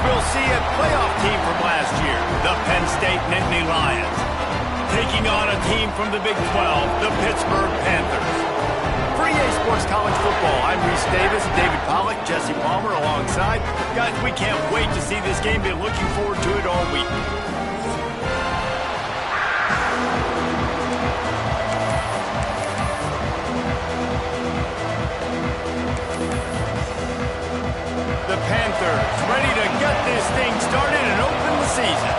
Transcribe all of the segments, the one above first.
we'll see a playoff team from last year, the Penn State Nittany Lions, taking on a team from the Big 12, the Pittsburgh Panthers. For EA Sports College Football, I'm Reese Davis, David Pollack, Jesse Palmer alongside. Guys, we can't wait to see this game. Been looking forward to it all week. The Panthers ready to get this thing started and open the season.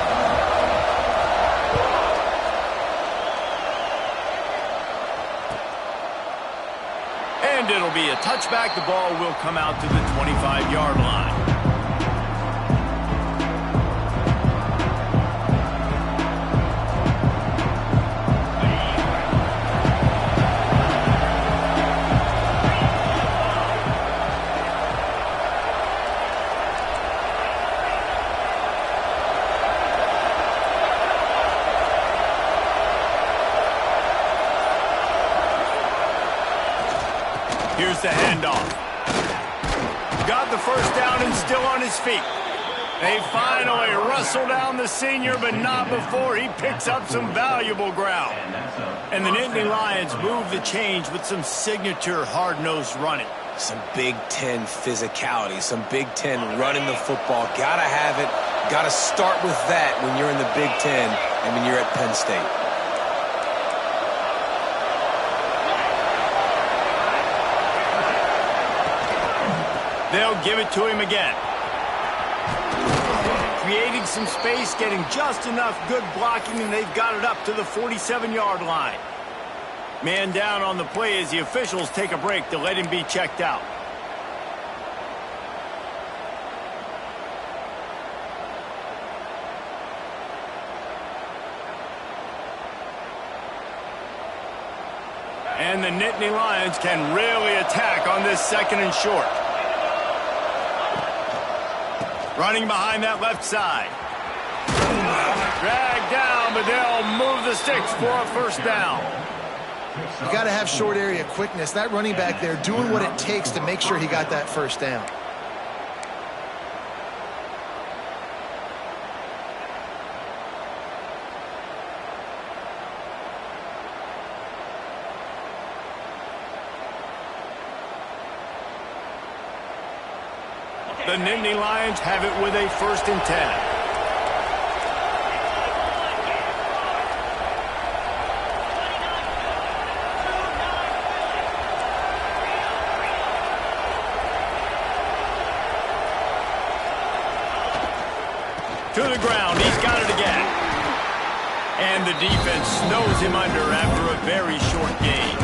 And it'll be a touchback. The ball will come out to the 25-yard line. Here's the handoff. Got the first down and still on his feet. They finally wrestle down the senior, but not before he picks up some valuable ground. And the Nittany Lions move the change with some signature hard-nosed running. Some Big Ten physicality, some Big Ten running the football. Gotta have it. Gotta start with that when you're in the Big Ten and when you're at Penn State. They'll give it to him again. Creating some space, getting just enough good blocking, and they've got it up to the 47-yard line. Man down on the play as the officials take a break to let him be checked out. And the Nittany Lions can really attack on this second and short. Running behind that left side. Dragged down, but they'll move the sticks for a first down. You got to have short area quickness. That running back there doing what it takes to make sure he got that first down. The Nittany Lions have it with a 1st and 10. To the ground, he's got it again. And the defense snows him under after a very short game.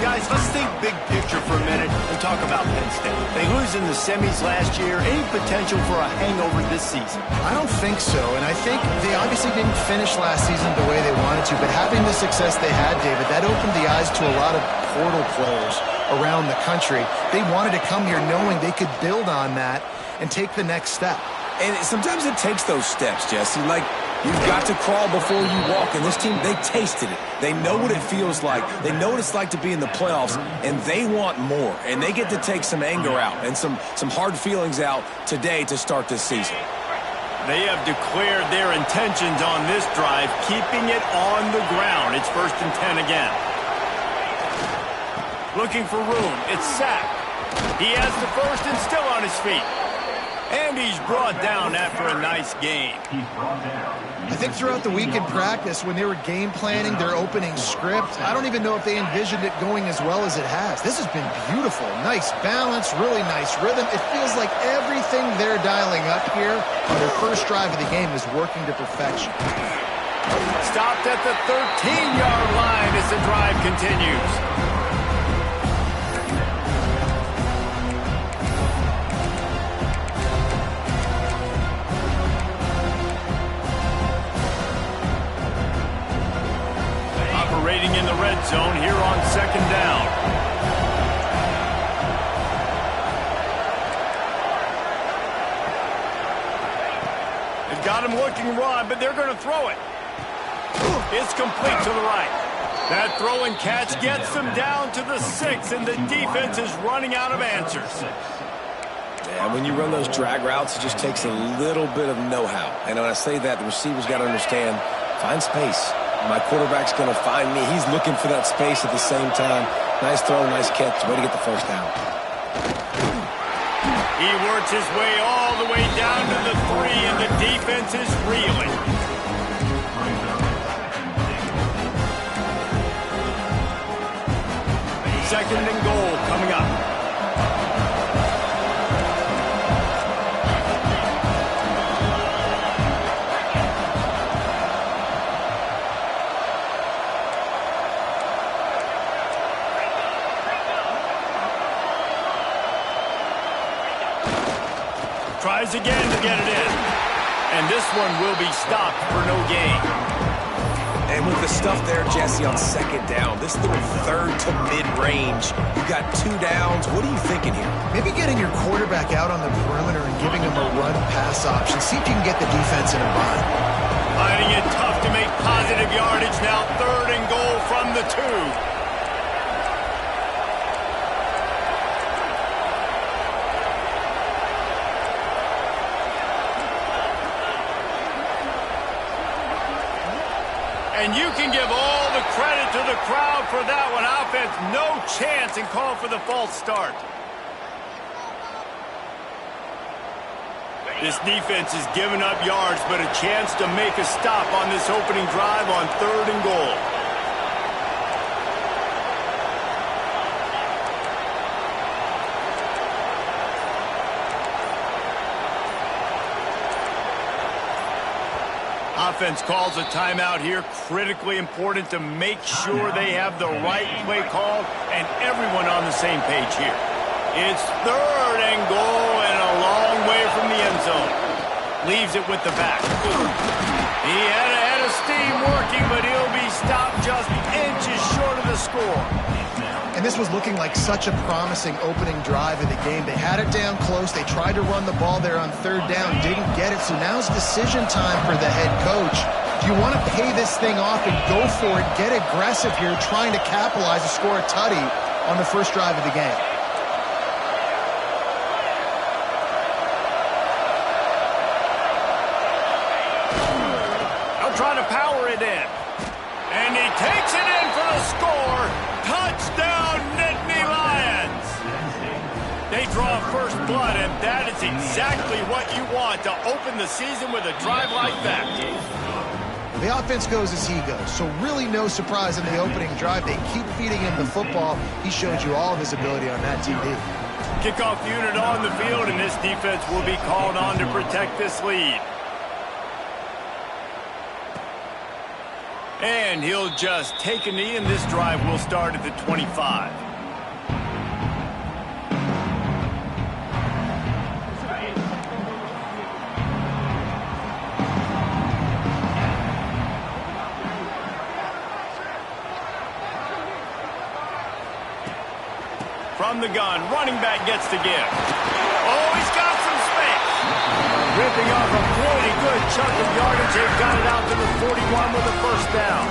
Guys, let's think big picture for a minute and talk about Penn State. They lose in the semis last year. Any potential for a hangover this season? I don't think so, and I think they obviously didn't finish last season the way they wanted to, but having the success they had, David, that opened the eyes to a lot of portal players around the country. They wanted to come here knowing they could build on that and take the next step. And sometimes it takes those steps, Jesse. Like, you've got to crawl before you walk. And this team, they tasted it. They know what it feels like. They know what it's like to be in the playoffs, and they want more. And they get to take some anger out and some hard feelings out today to start this season. They have declared their intentions on this drive, keeping it on the ground. It's 1st and 10 again. Looking for room. It's sacked. He has the first and still on his feet. And he's brought down after a nice game. I think throughout the week in practice, when they were game planning their opening script, I don't even know if they envisioned it going as well as it has. This has been beautiful. Nice balance, really nice rhythm. It feels like everything they're dialing up here on their first drive of the game is working to perfection. Stopped at the 13-yard line as the drive continues. Operating in the red zone here on 2nd down. They've got him looking run, but they're going to throw it. It's complete to the right. That throw and catch gets them down to the 6, and the defense is running out of answers. Yeah, and when you run those drag routes, it just takes a little bit of know-how. And when I say that, the receiver's got to understand, find space. My quarterback's going to find me. He's looking for that space at the same time. Nice throw, nice catch. Way to get the first down. He works his way all the way down to the 3, and the defense is reeling. Second and goal coming up. Tries again to get it in. And this one will be stopped for no gain. And with the stuff there, Jesse, on second down, this little third to mid-range, you got 2 downs. What are you thinking here? Maybe getting your quarterback out on the perimeter and giving him a run-pass option. See if you can get the defense in a bind. Finding it tough to make positive yardage now. Third and goal from the 2. And you can give all the credit to the crowd for that one. Offense, no chance, and call for the false start. This defense is giving up yards, but a chance to make a stop on this opening drive on third and goal. Offense calls a timeout here. Critically important to make sure they have the right play call and everyone on the same page here. It's third and goal and a long way from the end zone. Leaves it with the back. He had a head of steam working, but he'll be stopped just inches short of the score. And this was looking like such a promising opening drive of the game. They had it down close. They tried to run the ball there on third down, didn't get it. So now's decision time for the head coach. Do you want to pay this thing off and go for it, get aggressive here, trying to capitalize and score a tutty on the first drive of the game? They'll try to power it in. And he takes it in for the score. Touchdown, Nittany Lions! They draw first blood, and that is exactly what you want to open the season with a drive like that. The offense goes as he goes, so really no surprise in the opening drive. They keep feeding him the football. He showed you all of his ability on that TD. Kickoff unit on the field, and this defense will be called on to protect this lead. And he'll just take a knee, and this drive will start at the 25. From the gun, running back gets to give. Oh, he's got some space. Ripping off a pretty good chunk of yardage. They've got it out to the 41 with a first down.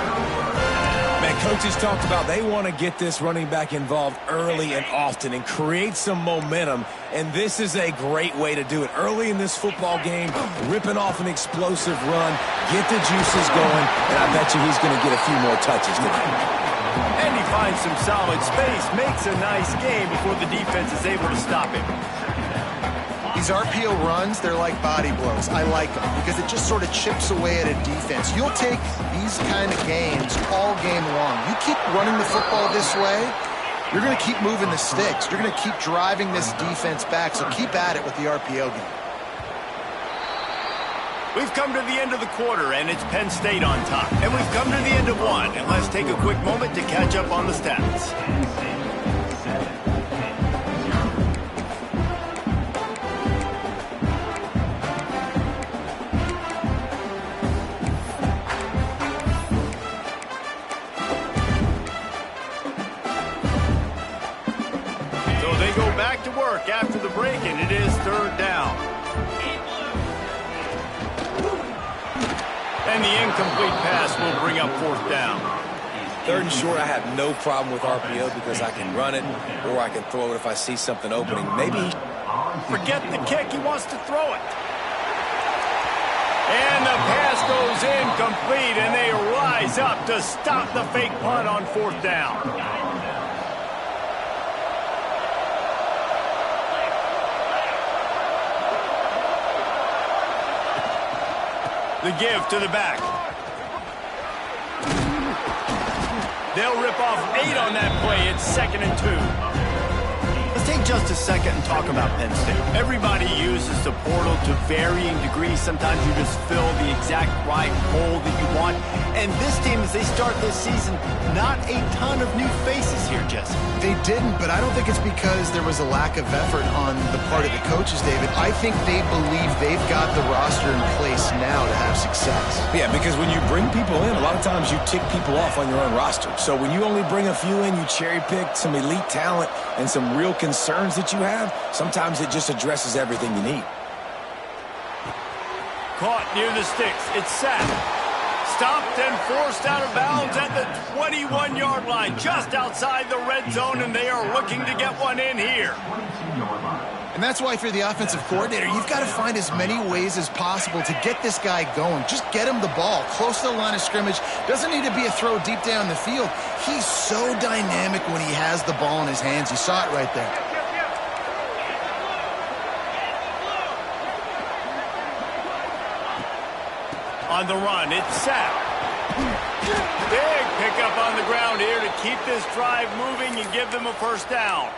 Man, coaches talked about they want to get this running back involved early and often and create some momentum, and this is a great way to do it. Early in this football game, ripping off an explosive run, get the juices going, and I bet you he's going to get a few more touches today. And he finds some solid space, makes a nice game before the defense is able to stop him. These RPO runs, they're like body blows. I like them because it just sort of chips away at a defense. You'll take these kind of games all game long. You keep running the football this way, you're going to keep moving the sticks. You're going to keep driving this defense back, so keep at it with the RPO game. We've come to the end of the quarter, and it's Penn State on top. And we've come to the end of one, and let's take a quick moment to catch up on the stats. So they go back to work after the break, and it is third down. And the incomplete pass will bring up fourth down. Third and short, I have no problem with RPO because I can run it or I can throw it if I see something opening. Maybe Forget the kick. He wants to throw it. And the pass goes incomplete, and they rise up to stop the fake punt on 4th down. The give to the back. They'll rip off 8 on that play. It's 2nd and 2. Let's take just a second and talk about Penn State. Everybody uses the portal to varying degrees. Sometimes you just fill the exact right hole that you want. And this team, as they start this season, not a ton of new faces here, Jesse. They didn't, but I don't think it's because there was a lack of effort on the part of the coaches, David. I think they believe they've got the roster in place now to have success. Yeah, because when you bring people in, a lot of times you tick people off on your own roster. So when you only bring a few in, you cherry-pick some elite talent and some real concerns that you have, sometimes it just addresses everything you need. Caught near the sticks. It's sacked. Stopped and forced out of bounds at the 21-yard line, just outside the red zone, and they are looking to get one in here. And that's why if you're the offensive coordinator, you've got to find as many ways as possible to get this guy going. Just get him the ball close to the line of scrimmage. Doesn't need to be a throw deep down the field. He's so dynamic when he has the ball in his hands. You saw it right there. On the run, it's sacked. Big pickup on the ground here to keep this drive moving and give them a 1st down.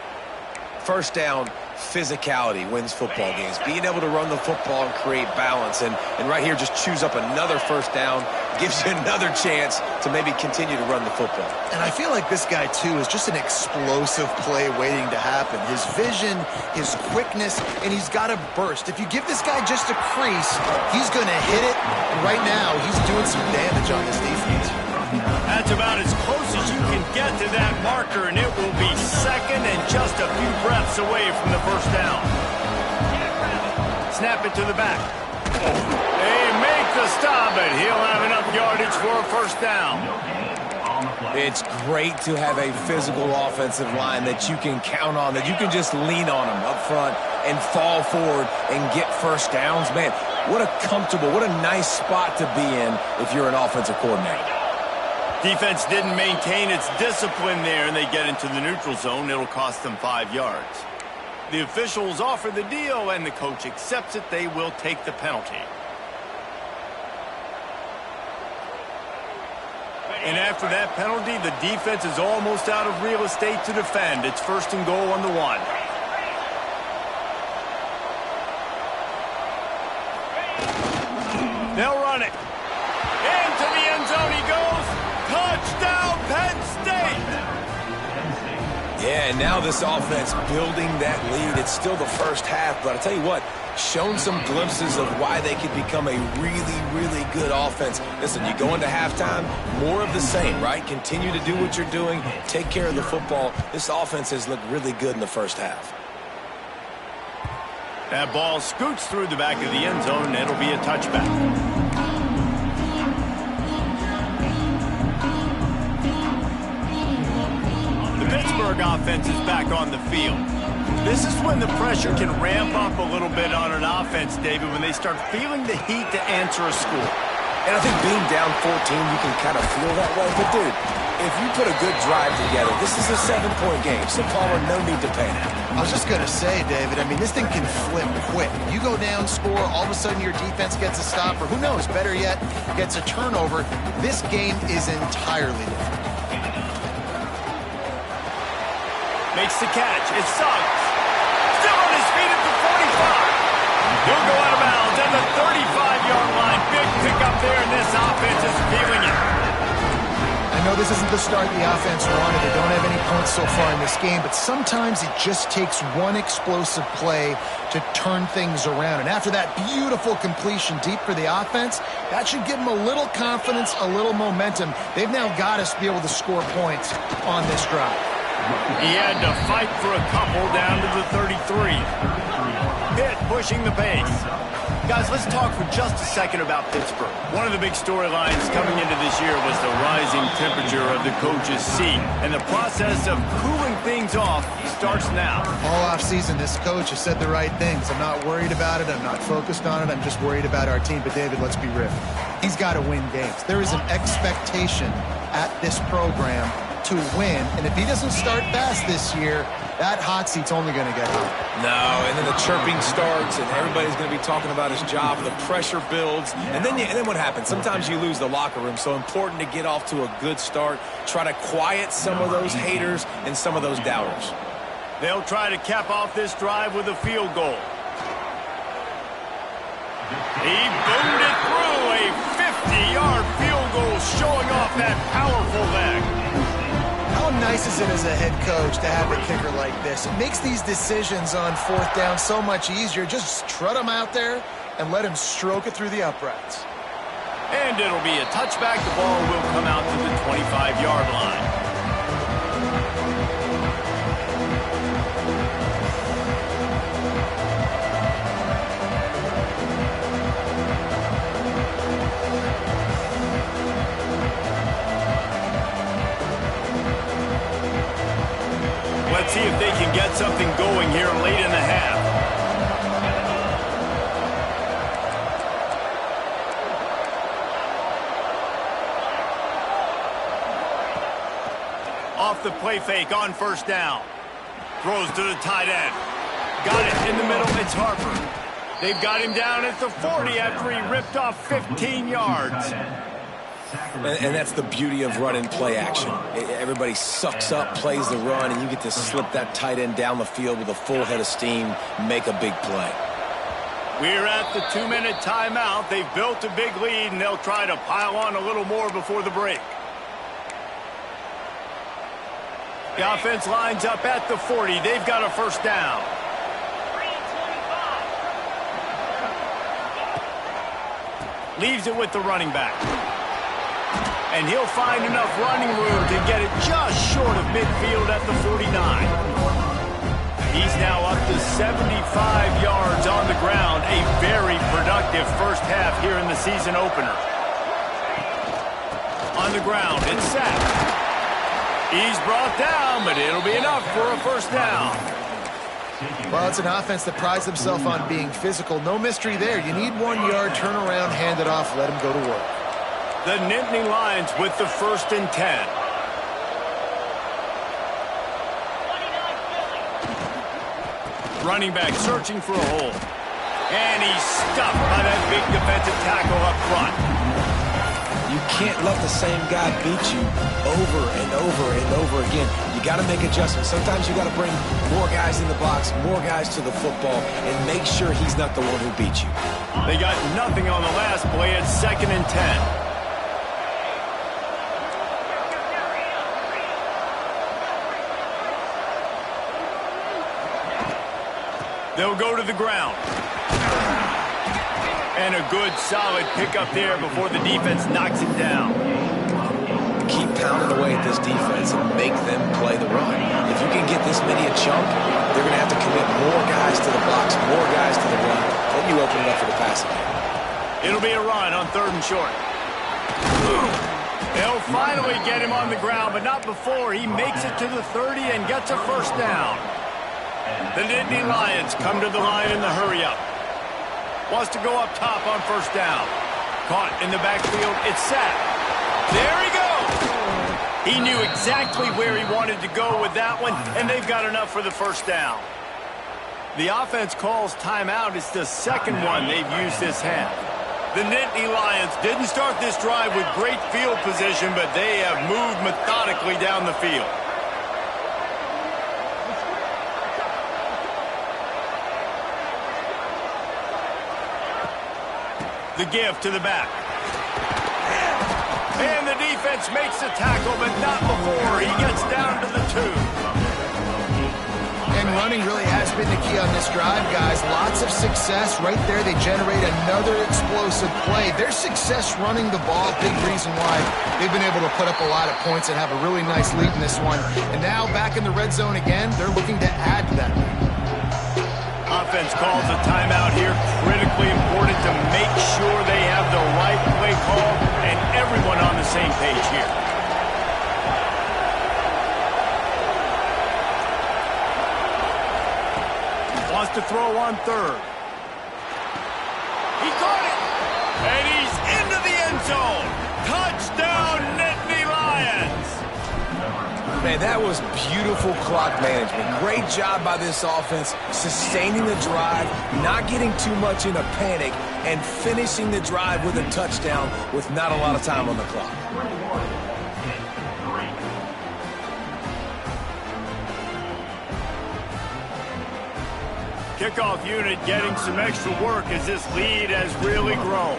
1st down, physicality wins football games. Being able to run the football and create balance. And right here, just choose up another 1st down, gives you another chance to maybe continue to run the football. And I feel like this guy, too, is just an explosive play waiting to happen. His vision, his quickness, and he's got a burst. If you give this guy just a crease, he's going to hit it. And right now, he's doing some damage on this defense. That's about as close as you can get to that marker, and it will be 2nd and just a few breaths away from the 1st down. Snap it to the back. They make the stop, but he'll have enough yardage for a 1st down. It's great to have a physical offensive line that you can count on, that you can just lean on them up front and fall forward and get 1st downs. Man, what a comfortable, what a nice spot to be in if you're an offensive coordinator. Defense didn't maintain its discipline there, and they get into the neutral zone. It'll cost them 5 yards. The officials offer the deal, and the coach accepts it. They will take the penalty. And after that penalty, the defense is almost out of real estate to defend. It's 1st and goal on the 1. They'll run it. Into the end zone he goes. Touchdown, Penn State! Yeah, and now this offense building that lead. It's still the 1st half, but I'll tell you what, shown some glimpses of why they could become a really, really good offense. Listen, you go into halftime, more of the same, right? Continue to do what you're doing, take care of the football. This offense has looked really good in the 1st half. That ball scoots through the back of the end zone, and it'll be a touchback. Pittsburgh offense is back on the field. This is when the pressure can ramp up a little bit on an offense, David, when they start feeling the heat to answer a score. And I think being down 14, you can kind of feel that way. But, dude, if you put a good drive together, this is a 7-point game. So, Palmer, no need to panic. I was just going to say, David, I mean, this thing can flip quick. You go down, score, all of a sudden your defense gets a stop, or who knows, better yet, gets a turnover. This game is entirely different. Makes the catch. It's Suggs. Still on his feet at the 45. He'll go out of bounds at the 35-yard line. Big pickup there, and this offense is feeling it. I know this isn't the start the offense wanted. They don't have any points so far in this game, but sometimes it just takes one explosive play to turn things around. And after that beautiful completion deep for the offense, that should give them a little confidence, a little momentum. They've now got us to be able to score points on this drive. He had to fight for a couple down to the 33. Pitt pushing the pace. Guys, let's talk for just a second about Pittsburgh. One of the big storylines coming into this year was the rising temperature of the coach's seat. And the process of cooling things off starts now. All offseason, this coach has said the right things. I'm not worried about it. I'm not focused on it. I'm just worried about our team. But, David, let's be real. He's got to win games. There is an expectation at this program to win. And if he doesn't start fast this year, that hot seat's only going to get hot. No, and then the chirping starts, and everybody's going to be talking about his job. The pressure builds, and then what happens? Sometimes you lose the locker room, so important to get off to a good start. Try to quiet some of those haters and some of those doubters. They'll try to cap off this drive with a field goal. He boomed it through, a 50-yard field goal showing off that powerful leg. How nice is it as a head coach to have a kicker like this? It makes these decisions on fourth down so much easier. Just trot him out there and let him stroke it through the uprights. And it'll be a touchback. The ball will come out to the 25-yard line. Let's see if they can get something going here late in the half. Off the play fake on first down. Throws to the tight end. Got it in the middle. It's Harper. They've got him down at the 40 after he ripped off 15 yards. And that's the beauty of run and play action. Everybody sucks up, plays the run, and you get to slip that tight end down the field with a full head of steam, make a big play. We're at the 2-minute timeout. They've built a big lead, and they'll try to pile on a little more before the break. The offense lines up at the 40. They've got a first down. Leaves it with the running back. And he'll find enough running room to get it just short of midfield at the 49. He's now up to 75 yards on the ground. A very productive first half here in the season opener. On the ground, it's sacked. He's brought down, but it'll be enough for a first down. Well, it's an offense that prides themselves on being physical. No mystery there. You need 1 yard, turn around, hand it off, let him go to work. The Nittany Lions with the 1st and 10. Running back searching for a hole. And he's stuffed by that big defensive tackle up front. You can't let the same guy beat you over and over and over again. You got to make adjustments. Sometimes you got to bring more guys in the box, more guys to the football, and make sure he's not the one who beat you. They got nothing on the last play. It's 2nd and 10. They'll go to the ground. And a good, solid pickup there before the defense knocks it down. Keep pounding away at this defense and make them play the run. If you can get this many a chunk, they're going to have to commit more guys to the box, more guys to the run. Then you open it up for the passing game. It'll be a run on 3rd and short. They'll finally get him on the ground, but not before he makes it to the 30 and gets a first down. The Nittany Lions come to the line in the hurry-up. Wants to go up top on first down. Caught in the backfield. It's sacked. There he goes. He knew exactly where he wanted to go with that one, and they've got enough for the first down. The offense calls timeout. It's the second one they've used this half. The Nittany Lions didn't start this drive with great field position, but they have moved methodically down the field. The give to the back. And the defense makes the tackle, but not before he gets down to the 2. And running really has been the key on this drive, guys. Lots of success right there. They generate another explosive play. Their success running the ball, big reason why they've been able to put up a lot of points and have a really nice lead in this one. And now back in the red zone again, they're looking to add to that lead. Offense calls a timeout here. Critically important to throw on third. He caught it! And he's into the end zone! Touchdown, Nittany Lions! Man, that was beautiful clock management. Great job by this offense, sustaining the drive, not getting too much in a panic, and finishing the drive with a touchdown with not a lot of time on the clock. Kickoff unit getting some extra work as this lead has really grown.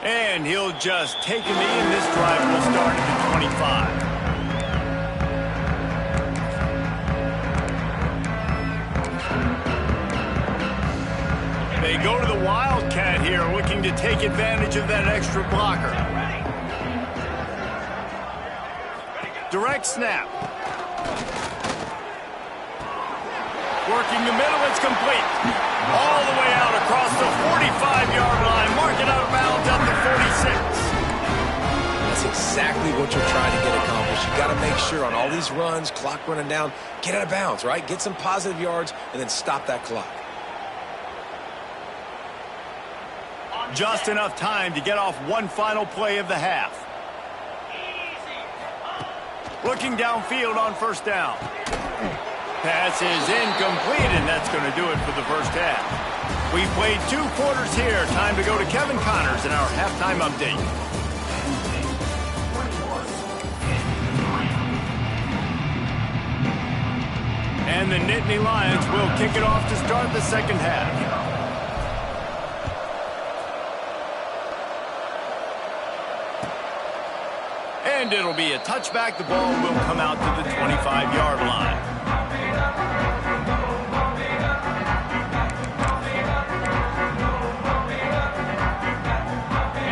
And he'll just take a knee, and this drive will start at the 25. They go to the Wildcat here, looking to take advantage of that extra blocker. Direct snap. Working the middle, it's complete. All the way out across the 45-yard line. Marking out of bounds at the 46. That's exactly what you're trying to get accomplished. You got to make sure on all these runs, clock running down, get out of bounds, right? Get some positive yards and then stop that clock. Just enough time to get off one final play of the half. Looking downfield on first down. Pass is incomplete, and that's going to do it for the first half. We've played 2 quarters here. Time to go to Kevin Connors in our halftime update. And the Nittany Lions will kick it off to start the second half. And it'll be a touchback. The ball will come out to the 25-yard line.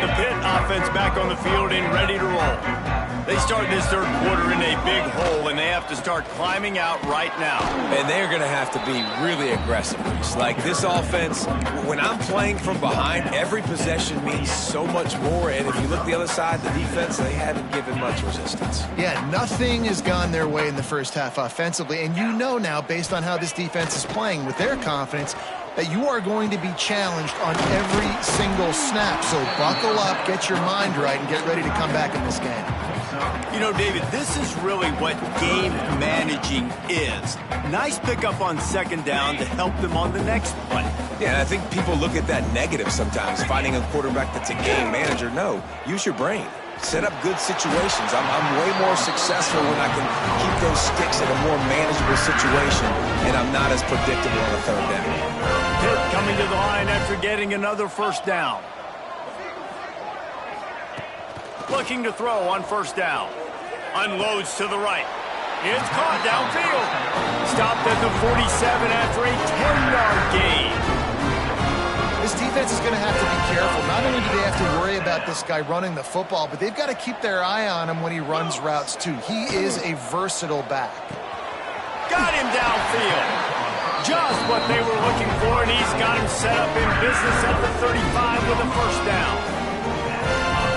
The Pitt offense back on the field and ready to roll. They start this third quarter in a big hole, and they have to start climbing out right now. And they're going to have to be really aggressive. Like this offense, when I'm playing from behind, every possession means so much more. And if you look the other side, the defense, they haven't given much resistance. Yeah, nothing has gone their way in the first half offensively. And you know now, based on how this defense is playing with their confidence, that you are going to be challenged on every single snap. So buckle up, get your mind right, and get ready to come back in this game. You know, David, this is really what game managing is. Nice pickup on second down to help them on the next play. Yeah, I think people look at that negative sometimes, finding a quarterback that's a game manager. No, use your brain. Set up good situations. I'm way more successful when I can keep those sticks in a more manageable situation, and I'm not as predictable on a third down. Pitt coming to the line after getting another first down. Looking to throw on first down. Unloads to the right. It's caught downfield. Stopped at the 47 after a 10-yard gain. This defense is going to have to be careful. Not only do they have to worry about this guy running the football, but they've got to keep their eye on him when he runs routes too. He is a versatile back. Got him downfield. Just what they were looking for, and he's got him set up in business at the 35 with a first down.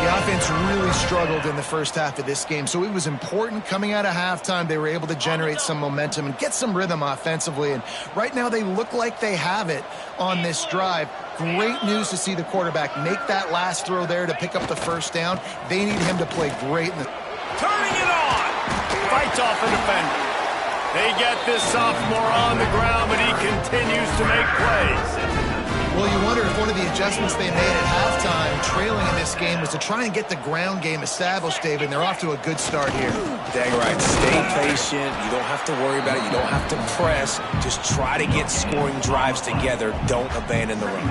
The offense really struggled in the first half of this game, so it was important coming out of halftime. They were able to generate some momentum and get some rhythm offensively, and right now they look like they have it on this drive. Great news to see the quarterback make that last throw there to pick up the first down. They need him to play great. Turning it on. Fights off a defender. They get this sophomore on the ground, but he continues to make plays. Well, you wonder if one of the adjustments they made at halftime, trailing in this game, was to try and get the ground game established, David, and they're off to a good start here. Dang right. Stay patient. You don't have to worry about it. You don't have to press. Just try to get scoring drives together. Don't abandon the run.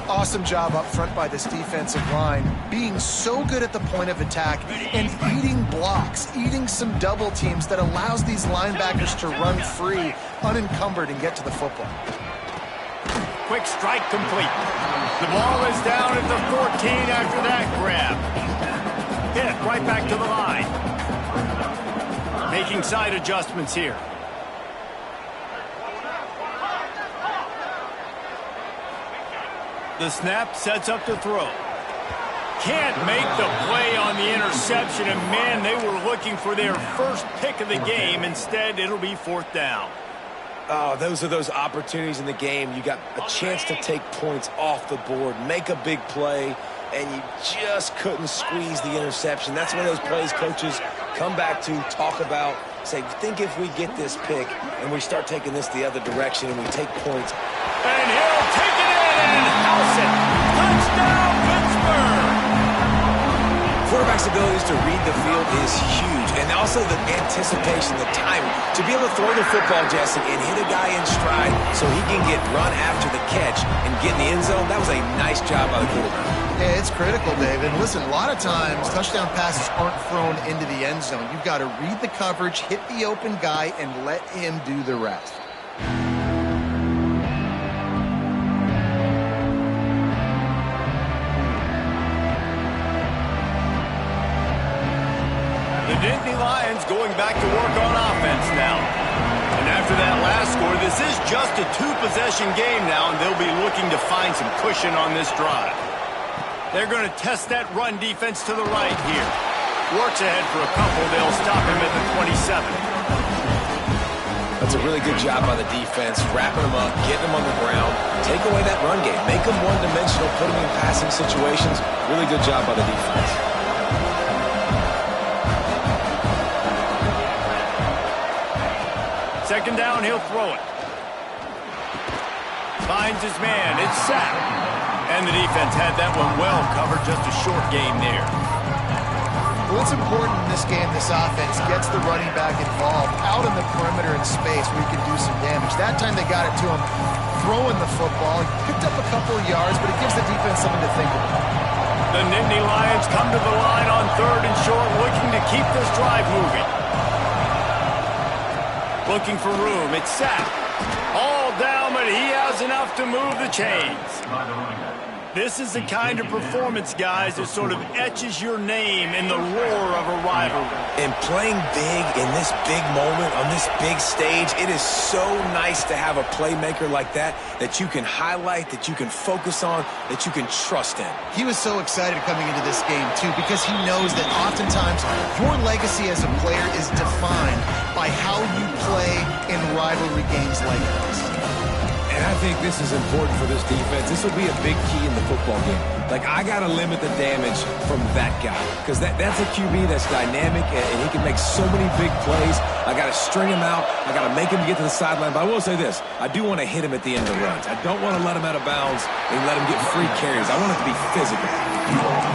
Awesome job up front by this defensive line, being so good at the point of attack and eating blocks, eating some double teams that allows these linebackers to run free, unencumbered, and get to the football. Quick strike complete. The ball is down at the 14 after that grab. Hit right back to the line. Making side adjustments here. The snap sets up to throw. can't make the play on the interception, and man, they were looking for their first pick of the game. Instead, it'll be 4th down. Oh, those are those opportunities in the game. You got a chance to take points off the board, make a big play, and you just couldn't squeeze the interception. That's one of those plays coaches come back to, talk about, say, think if we get this pick and we start taking this the other direction and we take points. And he'll take it in and house it. Touchdown, Pittsburgh! Quarterback's abilities to read the field is huge, and also the anticipation, the timing. To be able to throw the football, Jesse, and hit a guy in stride so he can get run after the catch and get in the end zone, that was a nice job by the quarterback. Yeah, it's critical, David. Listen, a lot of times touchdown passes aren't thrown into the end zone. You've got to read the coverage, hit the open guy, and let him do the rest. The Nittany Lions going back to work on offense now. And after that last score, this is just a 2-possession game now, and they'll be looking to find some cushion on this drive. They're going to test that run defense to the right here. Works ahead for a couple. They'll stop him at the 27. That's a really good job by the defense, wrapping them up, getting them on the ground, take away that run game, make them one-dimensional, put them in passing situations. Really good job by the defense. 2nd down, he'll throw it. Finds his man. It's sacked. And the defense had that one well covered. Just a short game there. Well, it's important in this game, this offense gets the running back involved out in the perimeter in space where he can do some damage. That time they got it to him throwing the football. He picked up a couple of yards, but it gives the defense something to think about. The Nittany Lions come to the line on 3rd and short, looking to keep this drive moving. Looking for room. It's sacked. All down, but he has enough to move the chains. This is the kind of performance, guys, that sort of etches your name in the roar of a rivalry. And playing big in this big moment, on this big stage, it is so nice to have a playmaker like that you can highlight, that you can focus on, that you can trust in. He was so excited coming into this game, too, because he knows that oftentimes your legacy as a player is defined by how you play in rivalry games like this. And I think this is important for this defense. This will be a big key in the football game. Like, I got to limit the damage from that guy because that's a QB that's dynamic and he can make so many big plays. I got to string him out. I got to make him get to the sideline. But I will say this. I do want to hit him at the end of the runs. I don't want to let him out of bounds and let him get free carries. I want it to be physical.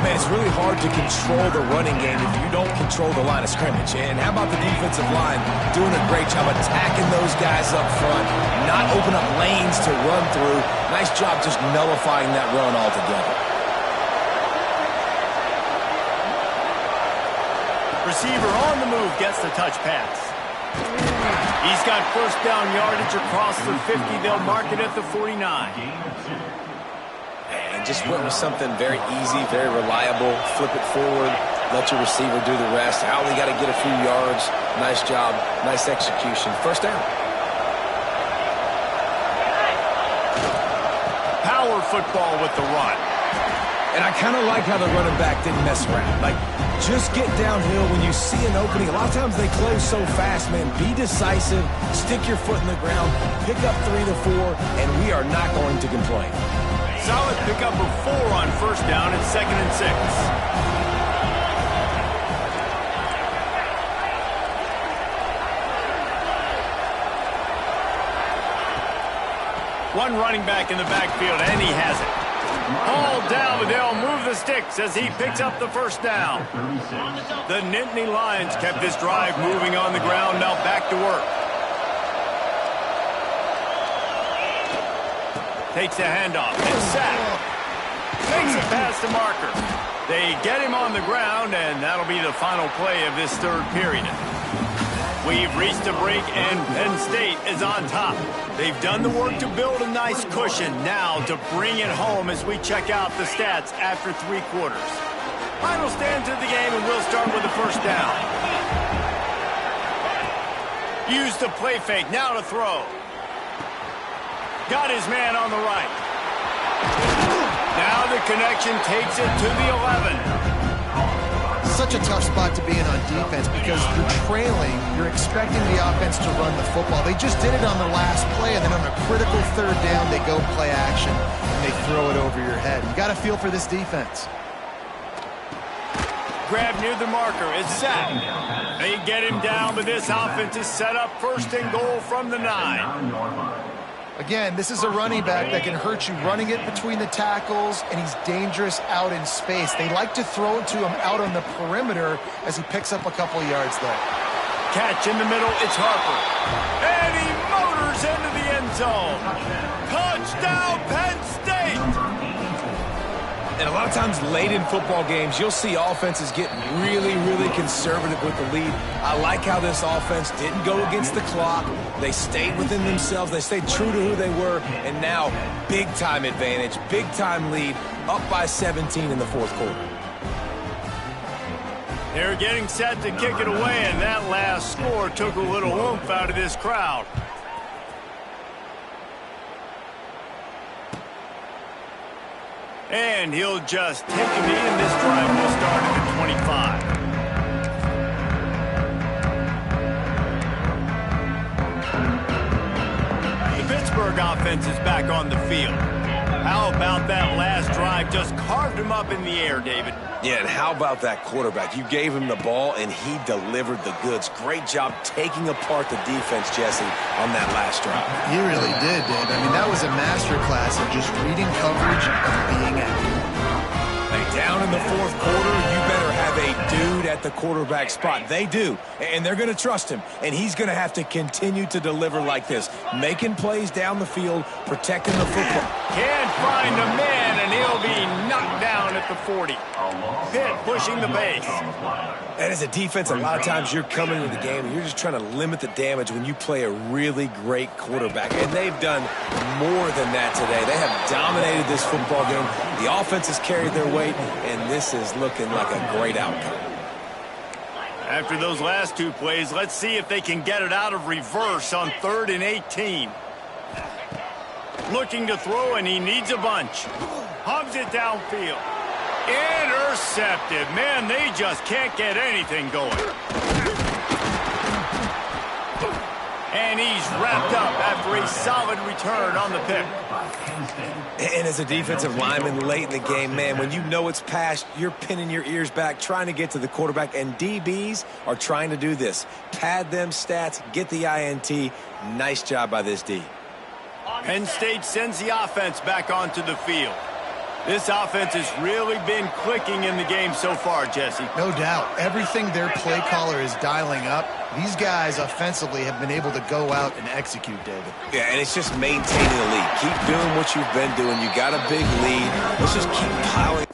Man, it's really hard to control the running game if you don't control the line of scrimmage. And how about the defensive line doing a great job attacking those guys up front, not open up lanes to run through. Nice job just nullifying that run altogether. Receiver on the move gets the touch pass. He's got 1st down yardage across the 50. They'll mark it at the 49. And just went with something very easy, very reliable. Flip it forward, let your receiver do the rest. I only got to get a few yards. Nice job, nice execution. 1st down. Power football with the run. And I kind of like how the running back didn't mess around. Like, just get downhill when you see an opening. A lot of times they close so fast, man. Be decisive, stick your foot in the ground, pick up 3 to 4, and we are not going to complain. Solid pickup of 4 on 1st down and 2nd and 6. One running back in the backfield, and he has it. All down, but they'll move the sticks as he picks up the 1st down. The Nittany Lions kept this drive moving on the ground, now back to work. Takes a handoff, and sack. Makes a pass to Marker. They get him on the ground, and that'll be the final play of this 3rd period. We've reached a break, and Penn State is on top. They've done the work to build a nice cushion. Now to bring it home as we check out the stats after 3 quarters. Final stands of the game, and we'll start with the 1st down. Use the play fake. Now to throw. Got his man on the right. Now the connection takes it to the 11. Such a tough spot to be in on defense because you're trailing, you're expecting the offense to run the football. They just did it on their last play, and then on a critical third down, they go play action, and they throw it over your head. You got to feel for this defense. Grab near the marker. It's set. They get him down, but this offense is set up first and goal from the 9. Again, this is a running back that can hurt you running it between the tackles, and he's dangerous out in space. They like to throw it to him out on the perimeter as he picks up a couple yards there. Catch in the middle. It's Harper. And he motors into the end zone. Touchdown, Penn State! And a lot of times late in football games, you'll see offenses get really, really conservative with the lead. I like how this offense didn't go against the clock. They stayed within themselves. They stayed true to who they were. And now, big-time advantage, big-time lead, up by 17 in the fourth quarter. They're getting set to kick it away, and that last score took a little oomph out of this crowd. And he'll just take a knee, and this drive will start at the 25. The Pittsburgh offense is back on the field. How about that last drive? Just carved him up in the air, David. Yeah, and how about that quarterback? You gave him the ball, and he delivered the goods. Great job taking apart the defense, Jesse, on that last drive. He really did, Dave. I mean, that was a masterclass of just reading coverage and being accurate. Hey, down in the fourth quarter, you better have a dude at the quarterback spot. They do, and they're going to trust him, and he's going to have to continue to deliver like this, making plays down the field, protecting the football. Can't find a man, and he'll be knocked down at the 40. Pitt pushing the pace. And as a defense, a lot of times you're coming into the game and you're just trying to limit the damage when you play a really great quarterback. And they've done more than that today. They have dominated this football game. The offense has carried their weight, and this is looking like a great outcome. After those last two plays, let's see if they can get it out of reverse on 3rd and 18. Looking to throw, and he needs a bunch. Hugs it downfield. Intercepted. Man, they just can't get anything going. And he's wrapped up after a solid return on the pick. And as a defensive lineman late in the game, man, when you know it's past, you're pinning your ears back, trying to get to the quarterback, and DBs are trying to do this. Pad them stats, get the INT. Nice job by this D. Penn State sends the offense back onto the field. This offense has really been clicking in the game so far, Jesse. No doubt. Everything their play caller is dialing up, these guys offensively have been able to go out and execute, David. Yeah, and it's just maintaining the lead. Keep doing what you've been doing. You got a big lead. Let's just keep piling.